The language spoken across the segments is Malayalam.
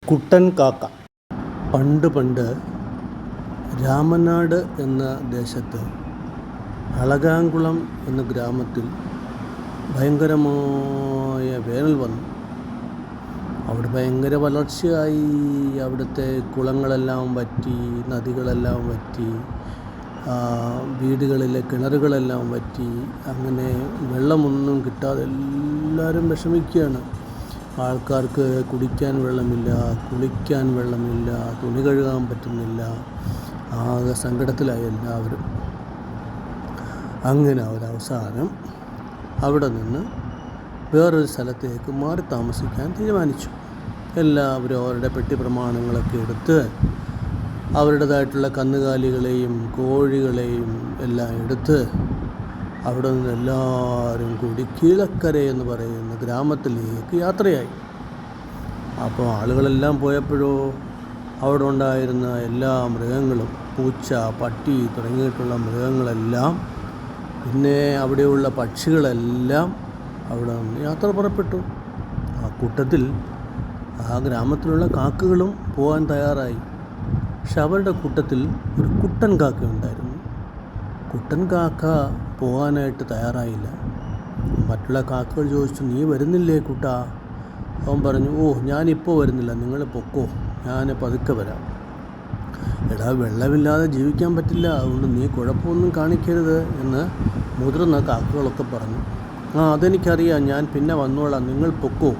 കുട്ടൻ കാക്ക. പണ്ട് പണ്ട് രാമനാട് എന്ന ദേശത്ത് അളകാംകുളം എന്ന ഗ്രാമത്തിൽ ഭയങ്കരമായ വേനൽ വന്നു. അവിടെ ഭയങ്കര വരൾച്ചയായി. അവിടുത്തെ കുളങ്ങളെല്ലാം വറ്റി, നദികളെല്ലാം വറ്റി, വീടുകളിലെ കിണറുകളെല്ലാം വറ്റി. അങ്ങനെ വെള്ളമൊന്നും കിട്ടാതെ എല്ലാവരും വിഷമിക്കുകയാണ്. ആൾക്കാർക്ക് കുടിക്കാൻ വെള്ളമില്ല, കുളിക്കാൻ വെള്ളമില്ല, തുണി കഴുകാൻ പറ്റുന്നില്ല. ആകെ സങ്കടത്തിലായി എല്ലാവരും. അങ്ങനെ അവരവസാനം അവിടെ നിന്ന് വേറൊരു സ്ഥലത്തേക്ക് മാറി താമസിക്കാൻ തീരുമാനിച്ചു. എല്ലാവരും അവരുടെ പെട്ടി പ്രമാണങ്ങളൊക്കെ എടുത്ത് അവരുടേതായിട്ടുള്ള കന്നുകാലികളെയും കോഴികളെയും എല്ലാം എടുത്ത് അവിടെ നിന്ന് എല്ലാവരും കൂടി കീഴക്കര എന്ന് പറയുന്ന ഗ്രാമത്തിലേക്ക് യാത്രയായി. അപ്പോൾ ആളുകളെല്ലാം പോയപ്പോഴോ അവിടെ ഉണ്ടായിരുന്ന എല്ലാ മൃഗങ്ങളും, പൂച്ച, പട്ടി തുടങ്ങിയിട്ടുള്ള മൃഗങ്ങളെല്ലാം, പിന്നെ അവിടെയുള്ള പക്ഷികളെല്ലാം അവിടെ നിന്ന് യാത്ര പുറപ്പെട്ടു. ആ കൂട്ടത്തിൽ ആ ഗ്രാമത്തിലുള്ള കാക്കകളും പോകാൻ തയ്യാറായി. പക്ഷെ അവരുടെ കൂട്ടത്തിൽ ഒരു കുട്ടൻ കാക്ക ഉണ്ടായിരുന്നു. കുട്ടൻ കാക്ക പോകാനായിട്ട് തയ്യാറായില്ല. മറ്റുള്ള കാക്കകൾ ചോദിച്ചു, നീ വരുന്നില്ലേ കുട്ടാ? അവൻ പറഞ്ഞു, ഞാനിപ്പോൾ വരുന്നില്ല, നിങ്ങൾ പൊക്കോ, ഞാൻ പതുക്കെ വരാം. എടാ, വെള്ളമില്ലാതെ ജീവിക്കാൻ പറ്റില്ല, അതുകൊണ്ട് നീ കുഴപ്പമൊന്നും കാണിക്കരുത് എന്ന് മുതിർന്ന കാക്കകളൊക്കെ പറഞ്ഞു. അതെനിക്കറിയാം, ഞാൻ പിന്നെ വന്നോളാം, നിങ്ങൾ പൊക്കോ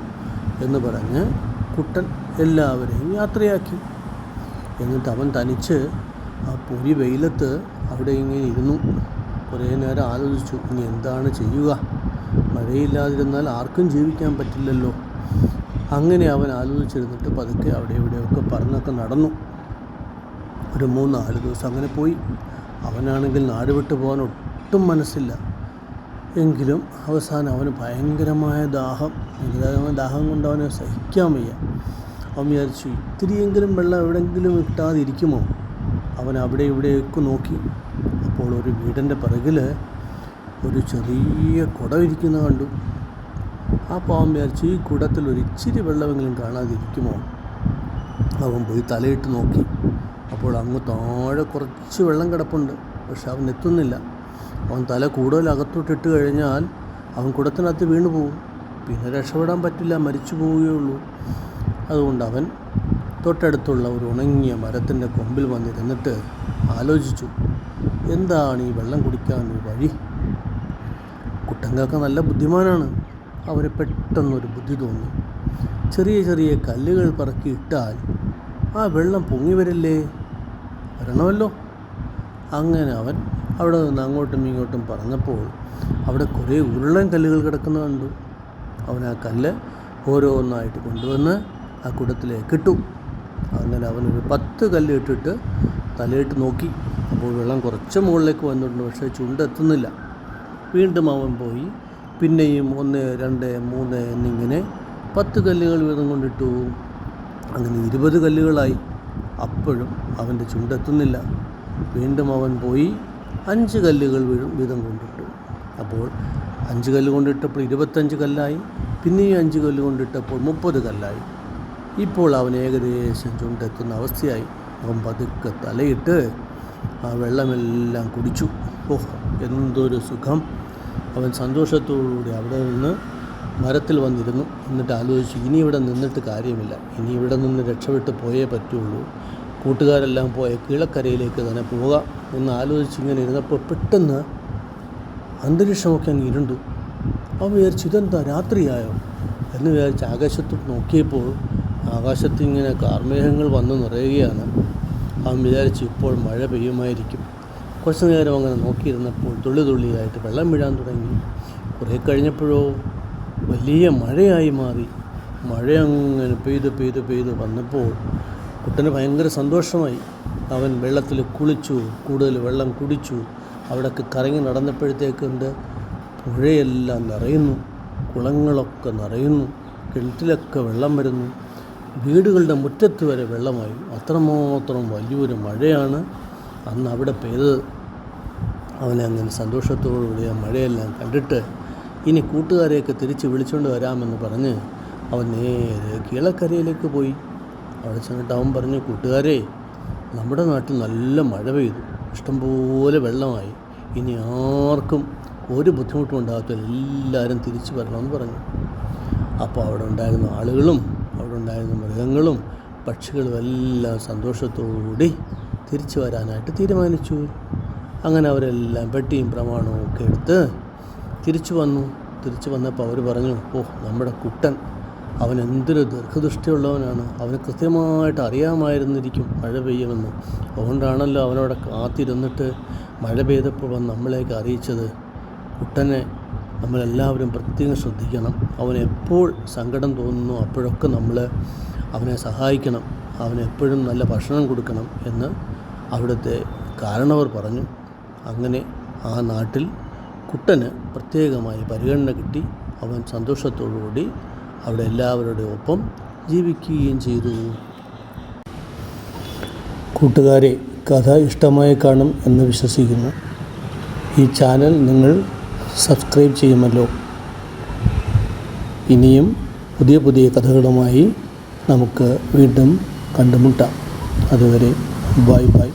എന്ന് പറഞ്ഞ് കുട്ടൻ എല്ലാവരെയും യാത്രയാക്കി. എന്നിട്ട് അവൻ തനിച്ച് ആ പൊരി വെയിലത്ത് അവിടെ ഇങ്ങനെ ഇരുന്നു. കുറേ നേരം ആലോചിച്ചു, ഇനി എന്താണ് ചെയ്യുക? മഴയില്ലാതിരുന്നാൽ ആർക്കും ജീവിക്കാൻ പറ്റില്ലല്ലോ. അങ്ങനെ അവൻ ആലോചിച്ചിരുന്നിട്ട് പതുക്കെ അവിടെ ഇവിടെയൊക്കെ പറന്നൊക്കെ നടന്നു. ഒരു 3-4 ദിവസം അങ്ങനെ പോയി. അവനാണെങ്കിൽ നാട് വിട്ടു പോകാൻ ഒട്ടും മനസ്സില്ല. എങ്കിലും അവസാനം അവന് ഭയങ്കരമായ ദാഹം കൊണ്ട് അവനെ സഹിക്കാൻ വയ്യ. അവൻ വിചാരിച്ചു, ഇത്തിരിയെങ്കിലും വെള്ളം എവിടെയെങ്കിലും കിട്ടാതിരിക്കുമോ? അവൻ അവിടെ ഇവിടെയൊക്കെ നോക്കി. അപ്പോൾ ഒരു വീടിൻ്റെ പിറകിൽ ഒരു ചെറിയ കുടം ഇരിക്കുന്ന കണ്ടു. അപ്പോൾ അവൻ വിചാരിച്ചു, ഈ കുടത്തിൽ ഒരു ഇച്ചിരി വെള്ളമെങ്കിലും കാണാതിരിക്കുമോ? അവൻ പോയി തലയിട്ട് നോക്കി. അപ്പോൾ അങ്ങ് താഴെ കുറച്ച് വെള്ളം കിടപ്പുണ്ട്. പക്ഷെ അവൻ എത്തുന്നില്ല. അവൻ തല കൂടുതൽ അകത്തോട്ടിട്ട് കഴിഞ്ഞാൽ അവൻ കുടത്തിനകത്ത് വീണു പോകും. പിന്നെ രക്ഷപ്പെടാൻ പറ്റില്ല, മരിച്ചു പോവുകയുള്ളൂ. അതുകൊണ്ട് അവൻ തൊട്ടടുത്തുള്ള ഒരു ഉണങ്ങിയ മരത്തിൻ്റെ കൊമ്പിൽ വന്നിരുന്നിട്ട് ആലോചിച്ചു, എന്താണ് ഈ വെള്ളം കുടിക്കാനൊരു വഴി? കുട്ടൻകാക്ക നല്ല ബുദ്ധിമാനാണ്. അവന് പെട്ടെന്നൊരു ബുദ്ധി തോന്നി. ചെറിയ ചെറിയ കല്ലുകൾ പറക്കിയിട്ടാൽ ആ വെള്ളം പൊങ്ങി വരില്ലേ? വരണമല്ലോ. അങ്ങനെ അവൻ അവിടെ നിന്ന് അങ്ങോട്ടും ഇങ്ങോട്ടും പറഞ്ഞപ്പോൾ അവിടെ കുറേ ഉരുളൻ കല്ലുകൾ കിടക്കുന്ന കണ്ടു. അവൻ ആ കല്ല് ഓരോന്നായിട്ട് കൊണ്ടുവന്ന് ആ കുടത്തിലേക്ക് ഇട്ടു. അങ്ങനെ അവനൊരു 10 കല്ല് ഇട്ടിട്ട് തലയിട്ട് നോക്കി. അപ്പോൾ വെള്ളം കുറച്ച് മുകളിലേക്ക് വന്നിട്ടുണ്ട്, പക്ഷേ ചുണ്ടെത്തുന്നില്ല. വീണ്ടും അവൻ പോയി പിന്നെയും 1, 2, 3 എന്നിങ്ങനെ 10 കല്ലുകൾ വീതം കൊണ്ടിട്ടു. അങ്ങനെ 20 കല്ലുകളായി. അപ്പോഴും അവൻ്റെ ചുണ്ടെത്തുന്നില്ല. വീണ്ടും അവൻ പോയി 5 കല്ലുകൾ വീതം കൊണ്ടിട്ടു. അപ്പോൾ 5 കല്ല് കൊണ്ടിട്ടപ്പോൾ 25 കല്ലായി. പിന്നെയും 5 കല്ല് കൊണ്ടിട്ടപ്പോൾ 30 കല്ലായി. ഇപ്പോൾ അവൻ ഏകദേശം ചുണ്ടെത്തുന്ന അവസ്ഥയായി. അവൻ പതുക്കെ തലയിട്ട് ആ വെള്ളമെല്ലാം കുടിച്ചു. എന്തൊരു സുഖം! അവൻ സന്തോഷത്തോടുകൂടി അവിടെ നിന്ന് മരത്തിൽ വന്നിരുന്നു. എന്നിട്ട് ആലോചിച്ചു, ഇനി ഇവിടെ നിന്നിട്ട് കാര്യമില്ല, ഇനി ഇവിടെ നിന്ന് രക്ഷപ്പെട്ട് പോയേ പറ്റുള്ളൂ. കൂട്ടുകാരെല്ലാം പോയ കീഴക്കരയിലേക്ക് തന്നെ പോകാം എന്ന് ആലോചിച്ചിങ്ങനെ ഇരുന്നപ്പോൾ പെട്ടെന്ന് അന്തരീക്ഷമൊക്കെ അങ്ങ് ഇരുണ്ടു. അവൻ വിചാരിച്ചു, ഇതെന്താ രാത്രിയായോ എന്ന് വിചാരിച്ച് ആകാശത്ത് നോക്കിയപ്പോൾ ആകാശത്ത് ഇങ്ങനെ കാർമേഘങ്ങൾ വന്ന് നിറയുകയാണ്. അവൻ വിചാരിച്ചു, ഇപ്പോൾ മഴ പെയ്യുമായിരിക്കും. കുറച്ച് നേരം അങ്ങനെ നോക്കിയിരുന്നപ്പോൾ തുള്ളി തുള്ളിയായിട്ട് വെള്ളം വീഴാൻ തുടങ്ങി. കുറേ കഴിഞ്ഞപ്പോഴോ വലിയ മഴയായി മാറി. മഴ അങ്ങനെ പെയ്ത് വന്നപ്പോൾ കുട്ടന് ഭയങ്കര സന്തോഷമായി. അവൻ വെള്ളത്തിൽ കുളിച്ചു, കൂടുതൽ വെള്ളം കുടിച്ചു. അവിടെയൊക്കെ കറങ്ങി നടന്നപ്പോഴത്തേക്കുണ്ട് പുഴയെല്ലാം നിറയുന്നു, കുളങ്ങളൊക്കെ നിറയുന്നു, കിണറ്റിലൊക്കെ വെള്ളം വരുന്നു, വീടുകളുടെ മുറ്റത്ത് വരെ വെള്ളമായി. അത്രമാത്രം വലിയൊരു മഴയാണ് അന്ന് അവിടെ പെയ്തത്. അവനങ്ങനെ സന്തോഷത്തോടുകൂടി ആ മഴയെല്ലാം കണ്ടിട്ട് ഇനി കൂട്ടുകാരെയൊക്കെ തിരിച്ച് വിളിച്ചുകൊണ്ട് വരാമെന്ന് പറഞ്ഞ് അവൻ നേരെ കീഴക്കരയിലേക്ക് പോയി. അവിടെ ചെന്നിട്ട് അവൻ പറഞ്ഞു, കൂട്ടുകാരെ, നമ്മുടെ നാട്ടിൽ നല്ല മഴ പെയ്തു, ഇഷ്ടംപോലെ വെള്ളമായി, ഇനി ആർക്കും ഒരു ബുദ്ധിമുട്ടും ഉണ്ടാകത്തില്ല, എല്ലാവരും തിരിച്ചു വരണമെന്ന് പറഞ്ഞു. അപ്പോൾ അവിടെ ഉണ്ടായിരുന്ന ആളുകളും അവിടെ ഉണ്ടായിരുന്ന മൃഗങ്ങളും പക്ഷികളും എല്ലാം സന്തോഷത്തോടുകൂടി തിരിച്ചു വരാനായിട്ട് തീരുമാനിച്ചു. അങ്ങനെ അവരെല്ലാം പെട്ടിയും പ്രമാണവും ഒക്കെ എടുത്ത് തിരിച്ചു വന്നു. തിരിച്ചു വന്നപ്പോൾ അവർ പറഞ്ഞു, നമ്മുടെ കുട്ടൻ, അവൻ എന്തൊരു ദീർഘദൃഷ്ടിയുള്ളവനാണ്, അവന് കൃത്യമായിട്ട് അറിയാമായിരുന്നിരിക്കും മഴ പെയ്യുമെന്ന്. അതുകൊണ്ടാണല്ലോ അവനവിടെ കാത്തിരുന്നിട്ട് മഴ പെയ്തപ്പോൾ വന്ന് നമ്മളെയൊക്കെ അറിയിച്ചത്. കുട്ടനെ നമ്മളെല്ലാവരും പ്രത്യേകം ശ്രദ്ധിക്കണം. അവനെപ്പോൾ സങ്കടം തോന്നുന്നു അപ്പോഴൊക്കെ നമ്മൾ അവനെ സഹായിക്കണം, അവനെപ്പോഴും നല്ല ഭക്ഷണം കൊടുക്കണം എന്ന് അവിടുത്തെ കാരണവർ പറഞ്ഞു. അങ്ങനെ ആ നാട്ടിൽ കുട്ടന് പ്രത്യേകമായി പരിഗണന കിട്ടി. അവൻ സന്തോഷത്തോടുകൂടി അവിടെ എല്ലാവരുടെ ഒപ്പം ജീവിക്കുകയും ചെയ്തു. കൂട്ടുകാരെ, കഥ ഇഷ്ടമായി കാണും എന്ന് വിശ്വസിക്കുന്നു. ഈ ചാനൽ നിങ്ങൾ സബ്സ്ക്രൈബ് ചെയ്യുമല്ലോ. ഇനിയും പുതിയ പുതിയ കഥകളുമായി നമുക്ക് വീണ്ടും കണ്ടുമുട്ടാം. അതുവരെ ബൈ ബൈ.